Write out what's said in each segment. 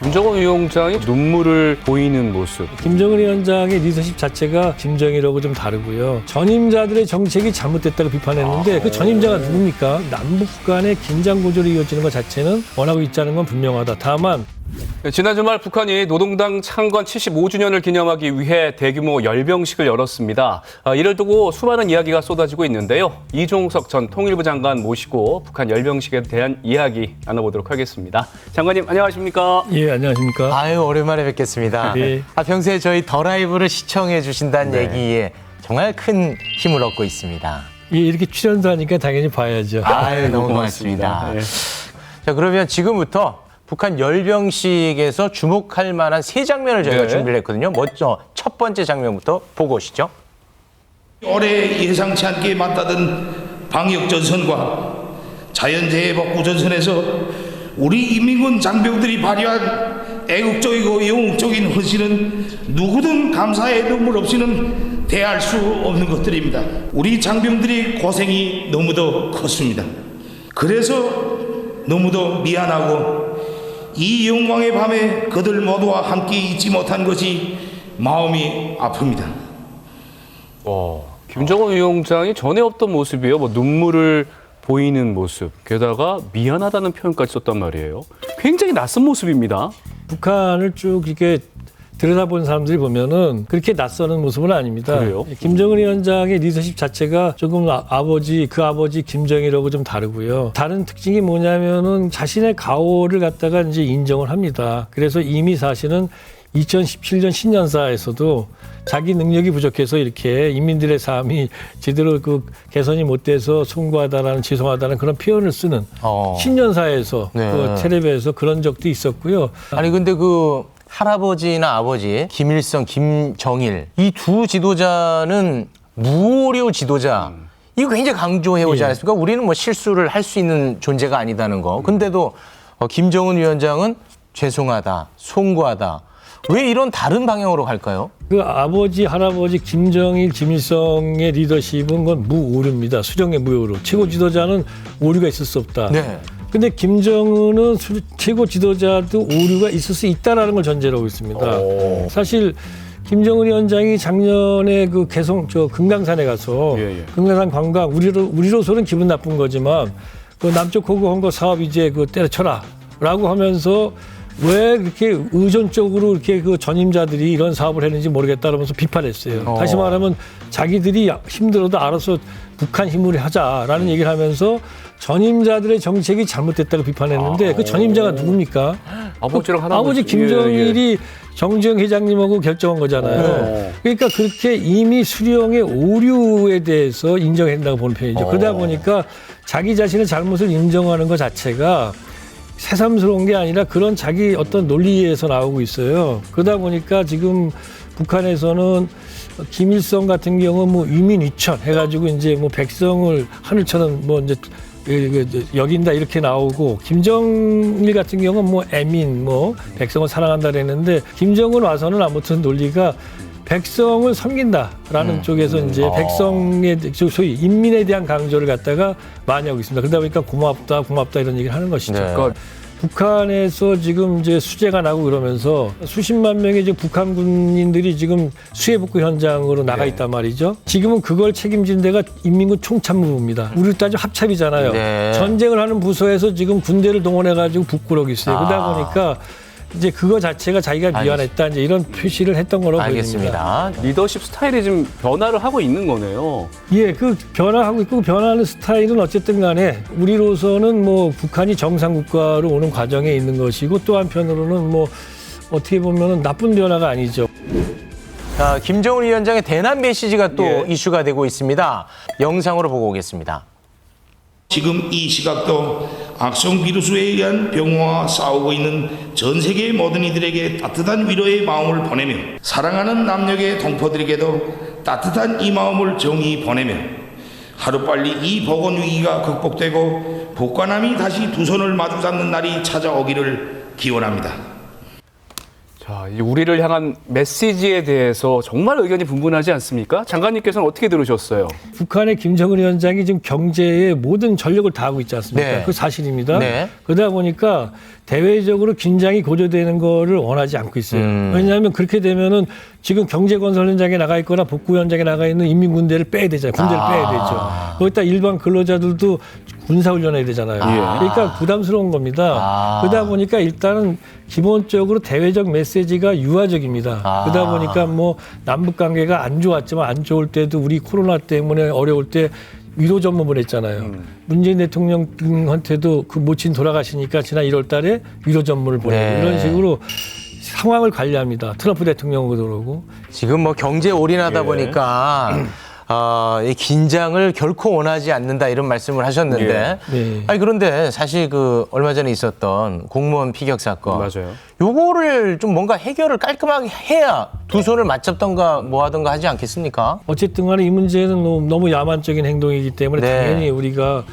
김정은 위원장이 눈물을 보이는 모습. 김정은 위원장의 리더십 자체가 김정일하고 좀 다르고요. 전임자들의 정책이 잘못됐다고 비판했는데 그 전임자가 누굽니까? 남북 간의 긴장 고조로 이어지는 것 자체는 원하고 있자는 건 분명하다. 다만 지난 주말 북한이 노동당 창건 75주년을 기념하기 위해 대규모 열병식을 열었습니다. 이를 두고 수많은 이야기가 쏟아지고 있는데요. 이종석 전 통일부 장관 모시고 북한 열병식에 대한 이야기 나눠보도록 하겠습니다. 장관님 안녕하십니까? 예, 안녕하십니까? 아유, 오랜만에 뵙겠습니다. 네. 평소에 저희 더 라이브를 시청해 주신다는 얘기에 정말 큰 힘을 얻고 있습니다. 예, 이렇게 출연도 하니까 당연히 봐야죠. 아유, 너무 고맙습니다. 네. 자, 그러면 지금부터 북한 열병식에서 주목할 만한 세 장면을 저희가 네. 준비를 했거든요. 먼저 첫 번째 장면부터 보고 오시죠. 올해 예상치 않게 맞닿은 방역전선과 자연재해 복구전선에서 우리 인민군 장병들이 발휘한 애국적이고 영웅적인 헌신은 누구든 감사의 눈물 없이는 대할 수 없는 것들입니다. 우리 장병들의 고생이 너무도 컸습니다. 그래서 너무도 미안하고 이 영광의 밤에 그들 모두와 함께 있지 못한 것이 마음이 아픕니다. 김정은 위원장이 전에 없던 모습이에요. 눈물을 보이는 모습. 게다가 미안하다는 표현까지 썼단 말이에요. 굉장히 낯선 모습입니다. 북한을 쭉 이렇게 들여다본 사람들이 보면은 그렇게 낯서는 모습은 아닙니다. 그래요? 김정은 위원장의 리더십 자체가 조금 그 아버지 김정일하고 좀 다르고요. 다른 특징이 뭐냐면은 자신의 가오를 갖다가 이제 인정을 합니다. 그래서 이미 사실은 2017년 신년사에서도 자기 능력이 부족해서 이렇게 인민들의 삶이 제대로 그 개선이 못 돼서 송구하다라는 죄송하다는 그런 표현을 쓰는 신년사에서 네. 그 텔레비에서 그런 적도 있었고요. 아니, 근데 그 할아버지나 아버지 김일성, 김정일 이 두 지도자는 무오류 지도자 이거 굉장히 강조해오지 않았습니까? 우리는 뭐 실수를 할 수 있는 존재가 아니다는 거. 근데도 김정은 위원장은 죄송하다, 송구하다. 왜 이런 다른 방향으로 갈까요? 그 아버지, 할아버지 김정일, 김일성의 리더십은 건 무오류입니다. 수령의 무오류. 최고 지도자는 오류가 있을 수 없다. 네. 근데 김정은은 최고 지도자도 오류가 있을 수 있다라는 걸 전제로 하고 있습니다. 사실 김정은 위원장이 작년에 그 금강산에 가서 금강산 관광 우리로서는 기분 나쁜 거지만 그 남쪽 호구 홍보 사업 이제 그 때려쳐라라고 하면서 왜 그렇게 의존적으로 이렇게 그 전임자들이 이런 사업을 했는지 모르겠다 그러면서 비판했어요. 다시 말하면 자기들이 힘들어도 알아서 북한 힘으로 하자라는 얘기를 하면서 전임자들의 정책이 잘못됐다고 비판했는데 그 전임자가 누굽니까? 아버지랑 할아버지. 아버지 김정일이 정주영 회장님하고 결정한 거잖아요. 그러니까 그렇게 이미 수령의 오류에 대해서 인정한다고 보는 편이죠. 그러다 보니까 자기 자신의 잘못을 인정하는 것 자체가 새삼스러운 게 아니라 그런 자기 어떤 논리에서 나오고 있어요. 그러다 보니까 지금 북한에서는 김일성 같은 경우 뭐 위민위천 해가지고 이제 뭐 백성을 하늘처럼 뭐 이제 여긴다 이렇게 나오고 김정일 같은 경우는 뭐 애민 뭐 백성을 사랑한다 그랬는데 김정은 와서는 아무튼 논리가 백성을 섬긴다라는 쪽에서 이제 백성의 소위 인민에 대한 강조를 갖다가 많이 하고 있습니다. 그러다 보니까 고맙다 이런 얘기를 하는 것이죠. 네. 그러니까 북한에서 지금 이제 수재가 나고 그러면서 수십만 명의 이제 북한 군인들이 지금 수해 복구 현장으로 나가 있단 말이죠. 지금은 그걸 책임진 데가 인민군 총참모부입니다. 우리 따지면 합참이잖아요. 네. 전쟁을 하는 부서에서 지금 군대를 동원해가지고 북구하고 있어요. 그러다 보니까 이제 그거 자체가 자기가 미안했다 이제 이런 표시를 했던 거라고 보입니다. 알겠습니다. 리더십 스타일이 지금 변화를 하고 있는 거네요. 예, 그 변화하고 있고 변화하는 스타일은 어쨌든 간에 우리로서는 뭐 북한이 정상 국가로 오는 과정에 있는 것이고 또 한편으로는 뭐 어떻게 보면은 나쁜 변화가 아니죠. 자, 김정은 위원장의 대남 메시지가 또 예. 이슈가 되고 있습니다. 영상으로 보고 오겠습니다. 지금 이 시각도 악성 비루스에 의한 병화와 싸우고 있는 전 세계의 모든 이들에게 따뜻한 위로의 마음을 보내며 사랑하는 남녘의 동포들에게도 따뜻한 이 마음을 정히 보내며 하루빨리 이 보건 위기가 극복되고 북과 남이 다시 두 손을 마주 잡는 날이 찾아오기를 기원합니다. 자, 이 우리를 향한 메시지에 대해서 정말 의견이 분분하지 않습니까? 장관님께서는 어떻게 들으셨어요? 북한의 김정은 위원장이 지금 경제에 모든 전력을 다하고 있지 않습니까? 네. 그 사실입니다. 네. 그러다 보니까 대외적으로 긴장이 고조되는 거를 원하지 않고 있어요. 왜냐하면 그렇게 되면은 지금 경제건설 현장에 나가 있거나 복구 현장에 나가 있는 인민군대를 빼야 되잖아요. 군대를 빼야 되죠. 거기다 일반 근로자들도 군사훈련해야 되잖아요. 그러니까 부담스러운 겁니다. 그러다 보니까 일단은 기본적으로 대외적 메시지가 유화적입니다. 그러다 보니까 뭐 남북 관계가 안 좋았지만 안 좋을 때도 우리 코로나 때문에 어려울 때 위로 전문을 했잖아요. 문재인 대통령한테도 그 모친 돌아가시니까 지난 1월 달에 위로 전문을 보내고 네. 이런 식으로 상황을 관리합니다. 트럼프 대통령도 그러고. 지금 뭐 경제 올인하다 보니까 이 긴장을 결코 원하지 않는다 이런 말씀을 하셨는데 네. 아니 그런데 사실 그 얼마 전에 있었던 공무원 피격 사건 맞아요. 요거를 좀 뭔가 해결을 깔끔하게 해야 두 손을 맞잡던가 뭐 하던가 하지 않겠습니까? 어쨌든 간에 이 문제는 너무 야만적인 행동이기 때문에 네. 당연히 우리가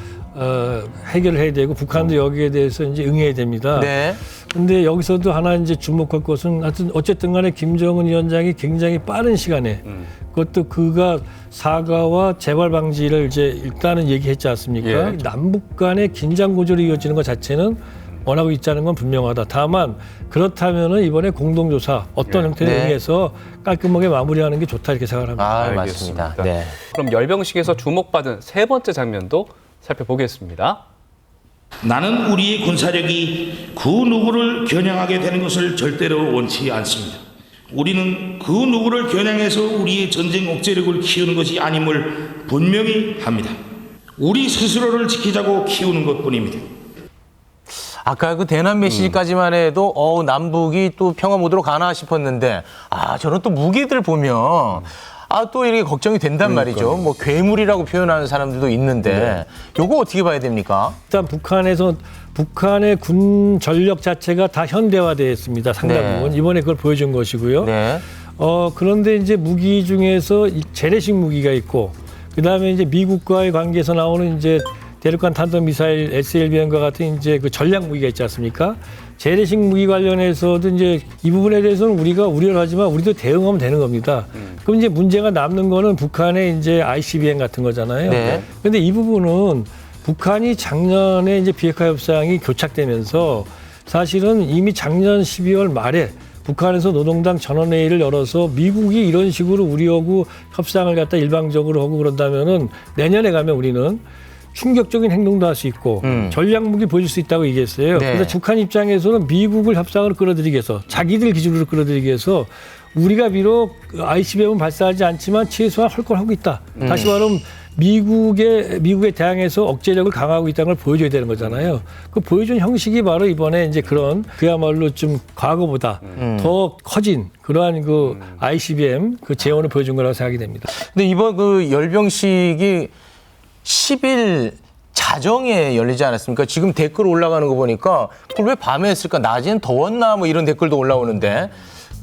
해결을 해야 되고 북한도 여기에 대해서 이제 응해야 됩니다. 네. 근데 여기서도 하나 이제 주목할 것은 하여튼 어쨌든 간에 김정은 위원장이 굉장히 빠른 시간에 그것도 그가 사과와 재발 방지를 이제 일단은 얘기했지 않습니까? 예. 남북 간의 긴장 고조로 이어지는 것 자체는 원하고 있다는 건 분명하다. 다만 그렇다면은 이번에 공동조사 어떤 형태로 네. 의해서 깔끔하게 마무리하는 게 좋다 이렇게 생각합니다. 아, 알겠습니다. 맞습니다. 네. 그럼 열병식에서 주목받은 세 번째 장면도 살펴보겠습니다. 나는 우리의 군사력이 그 누구를 겨냥하게 되는 것을 절대로 원치 않습니다. 우리는 그 누구를 겨냥해서 우리의 전쟁 억제력을 키우는 것이 아님을 분명히 합니다. 우리 스스로를 지키자고 키우는 것뿐입니다. 아까 그 대남 메시지까지만 해도 남북이 또 평화 모드로 가나 싶었는데 저런 또 무기들 보면 또 이렇게 걱정이 된단 말이죠. 뭐 괴물이라고 표현하는 사람들도 있는데 요거 어떻게 봐야 됩니까? 일단 북한의 군 전력 자체가 다 현대화되어 있습니다. 상당 네. 부분. 이번에 그걸 보여준 것이고요. 네. 그런데 이제 무기 중에서 재래식 무기가 있고, 그 다음에 이제 미국과의 관계에서 나오는 이제 대륙간 탄도 미사일 SLBM과 같은 이제 그 전략 무기가 있지 않습니까? 재래식 무기 관련해서도 이제 이 부분에 대해서는 우리가 우려를 하지만 우리도 대응하면 되는 겁니다. 그럼 이제 문제가 남는 거는 북한의 이제 ICBM 같은 거잖아요. 네. 그런데 이 부분은 북한이 작년에 이제 비핵화 협상이 교착되면서 사실은 이미 작년 12월 말에 북한에서 노동당 전원회의를 열어서 미국이 이런 식으로 우리하고 협상을 갖다 일방적으로 하고 그런다면은 내년에 가면 우리는 충격적인 행동도 할 수 있고 전략무기 보여줄 수 있다고 얘기했어요. 네. 그래서 북한 입장에서는 미국을 협상으로 끌어들이기 위해서 자기들 기준으로 끌어들이기 위해서 우리가 비록 ICBM은 발사하지 않지만 최소한 할 걸 하고 있다. 다시 말하면 미국에 대항해서 억제력을 강화하고 있다는 걸 보여줘야 되는 거잖아요. 그 보여준 형식이 바로 이번에 이제 그런 그야말로 좀 과거보다 더 커진 그러한 그 ICBM 그 재원을 보여준 거라고 생각이 됩니다. 근데 이번 그 열병식이 10일 자정에 열리지 않았습니까? 지금 댓글 올라가는 거 보니까 그걸 왜 밤에 했을까? 낮에는 더웠나? 뭐 이런 댓글도 올라오는데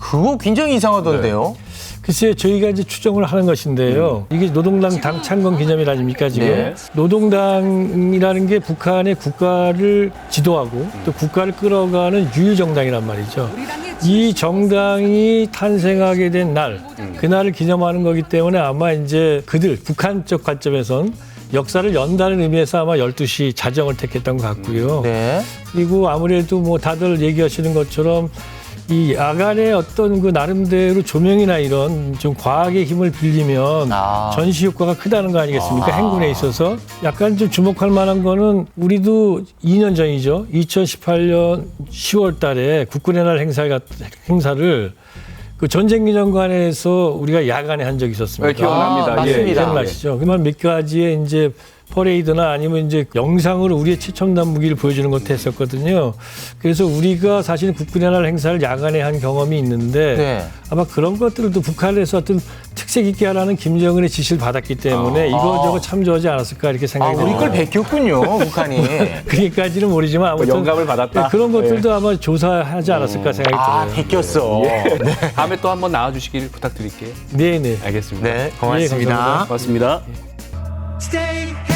그거 굉장히 이상하던데요. 글쎄요, 저희가 이제 추정을 하는 것인데요. 이게 노동당 당 창건 기념일 아닙니까, 지금? 네. 노동당이라는 게 북한의 국가를 지도하고 또 국가를 끌어가는 유일정당이란 말이죠. 이 정당이 탄생하게 된 날, 그날을 기념하는 거기 때문에 아마 이제 그들, 북한 쪽 관점에선 역사를 연다는 의미에서 아마 12시 자정을 택했던 것 같고요. 네. 그리고 아무래도 뭐 다들 얘기하시는 것처럼 이 야간에 어떤 그 나름대로 조명이나 이런 좀 과학의 힘을 빌리면 전시 효과가 크다는 거 아니겠습니까? 행군에 있어서 약간 좀 주목할 만한 거는 우리도 2년 전이죠. 2018년 10월 달에 국군의 날 행사를 그 전쟁기념관에서 우리가 야간에 한 적이 있었습니다. 네, 기억납니다. 맞습니다. 기억나시죠? 그만 몇 가지의 이제 퍼레이드나 아니면 이제 영상으로 우리의 최첨단 무기를 보여주는 것도 했었거든요. 그래서 우리가 사실 국군의 날 행사를 야간에 한 경험이 있는데 네. 아마 그런 것들도 북한에서 어떤 특색 있게 하라는 김정은의 지시를 받았기 때문에 이거저거 참조하지 않았을까 이렇게 생각이 우리 듭니다. 걸 베꼈군요, 북한이. 그까지는 모르지만 아무튼 영감을 받았다. 그런 것들도 아마 조사하지 않았을까 생각이 들어요. 베꼈어. 다음에 또 한번 나와주시길 부탁드릴게요. 네네. 알겠습니다. 네, 고맙습니다. 네, 감사합니다. 고맙습니다. Stay